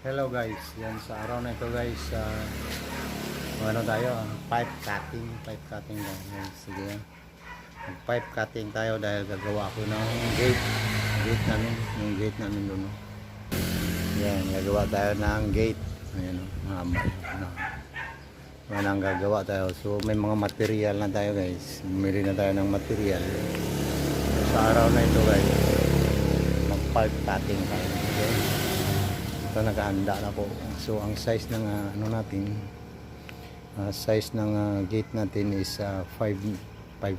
Hello guys, yan sa araw na ito guys, ano tayo, pipe cutting lang. Yan, sige, mag pipe cutting tayo dahil gagawa ako ng gate namin, yung gate namin doon. Yan, gagawa tayo ng gate. Ayan, mahaba. Yan ang gagawa tayo. So may mga material na tayo guys, bumili na tayo ng material. Sa araw na ito guys, mag pipe cutting tayo. Okay? Ito nakahanda na po. So ang size ng ano natin, size ng gate natin is 5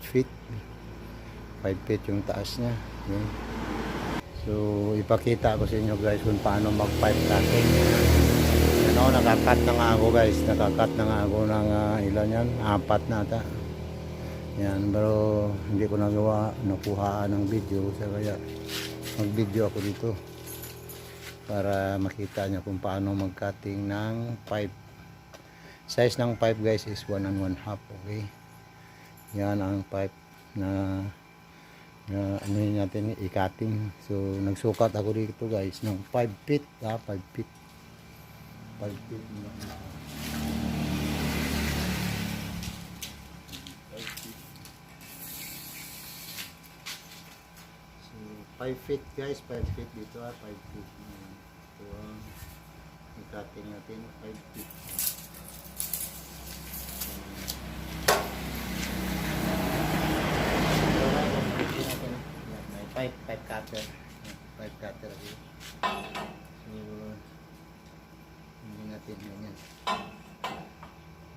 feet 5 feet yung taas niya. Yan. So ipakita ko sa inyo guys kung paano mag pipe cutting. Yan o, nakakat na nga ako guys, nakakat na nga ako ng ilan yan, 4 na ata. Yan, pero hindi ko nakuhaan ng video, so kaya mag video ako dito para makita nyo kung paano mag-cutting ng pipe. Size ng pipe guys is 1 and 1/2. Okay, yan ang pipe na ano natin i-cutting. So nagsukat ako dito guys ng 5 feet, 5 feet 5 feet. So 5 feet guys, 5 feet dito, 5 feet. So i-cutting natin 5 feet. May pipe cutter. Pipe cutter ako. So hindi natin ganyan.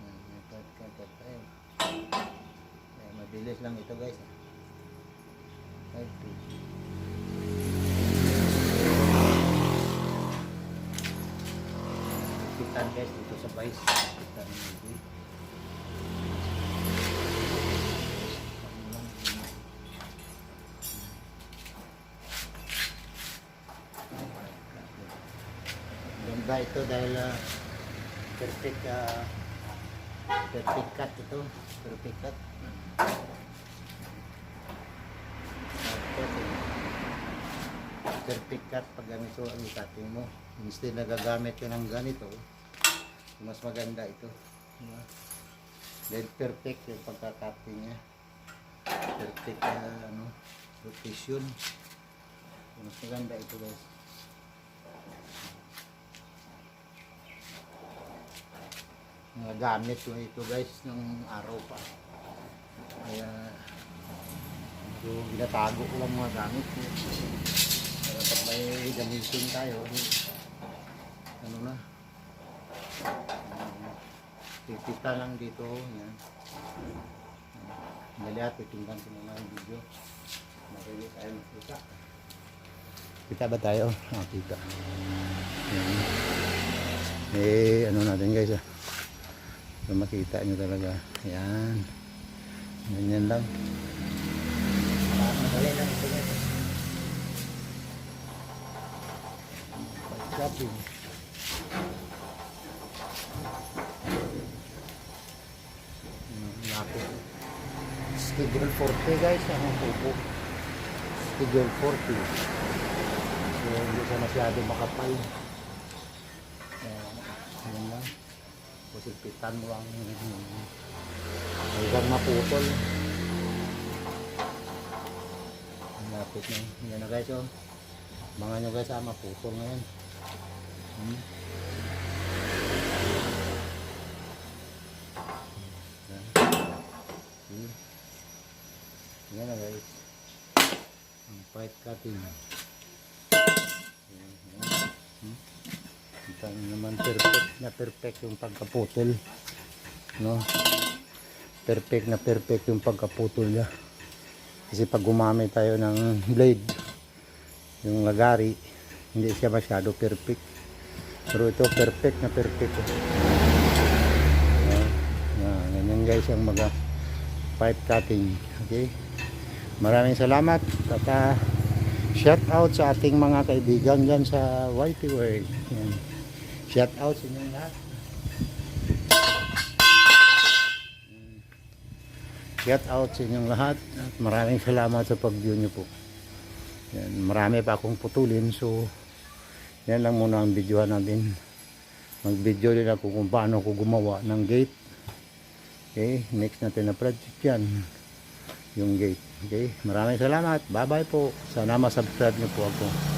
May pipe cutter tayo. Mabilis lang ito guys. 5 feet. Pitan guys dito sa vice. Pitan dito. Ganda ito dahil perfect cut ito. Perfect cut. Perfect cut pag ganito ang cutting mo. Instead na gagamit ka ng ganito, mas maganda ito. Dahil perfect yung pagka-cutting niya. Perfect rotation. Mas maganda ito guys. Gamit ko ito guys ng araw pa. Kaya ginatago ko lang mga gamit ko. Para pag may gamitin tayo, ano na, pipita lang dito. Yan. Dali at itinggan ko muna yung video. Makilig tayo magkita. Kita ba tayo? Kita. Yan. Ano natin guys so, makita nyo talaga. Yan. Ganyan lang. Madali lang ito guys. Shopping. Lapit. Schedule 40 guys. Ang tubo. Schedule 40. So hindi siya masyado makapal. Yan lang. Pusipitan mo ang hanggang maputol. Lapit na. Yan na guys oh. Mga nyo guys maputol ngayon. Yan na guys. Ang pipe cutting. Ito naman perfect yung pagkaputol. No? Perfect yung pagkaputol niya. Kasi pag gumamit tayo ng blade, yung lagari, hindi siya masyado perfect. Pero ito perfect. Ganyan guys ang mga pipe cutting. Okay? Maraming salamat. At shout out sa ating mga kaibigan dyan sa YT World. Yan. Shout out sa inyong lahat. Shout out sa inyong lahat. At maraming salamat sa pag-view nyo po. Yan. Marami pa akong putulin. So Yan lang muna ang videohan natin. Mag-video din ako kung paano ko gumawa ng gate. Okay, next natin na project yan. Yung gate. Okay, maraming salamat. Bye bye po. Sana ma-subscribe niyo po ako.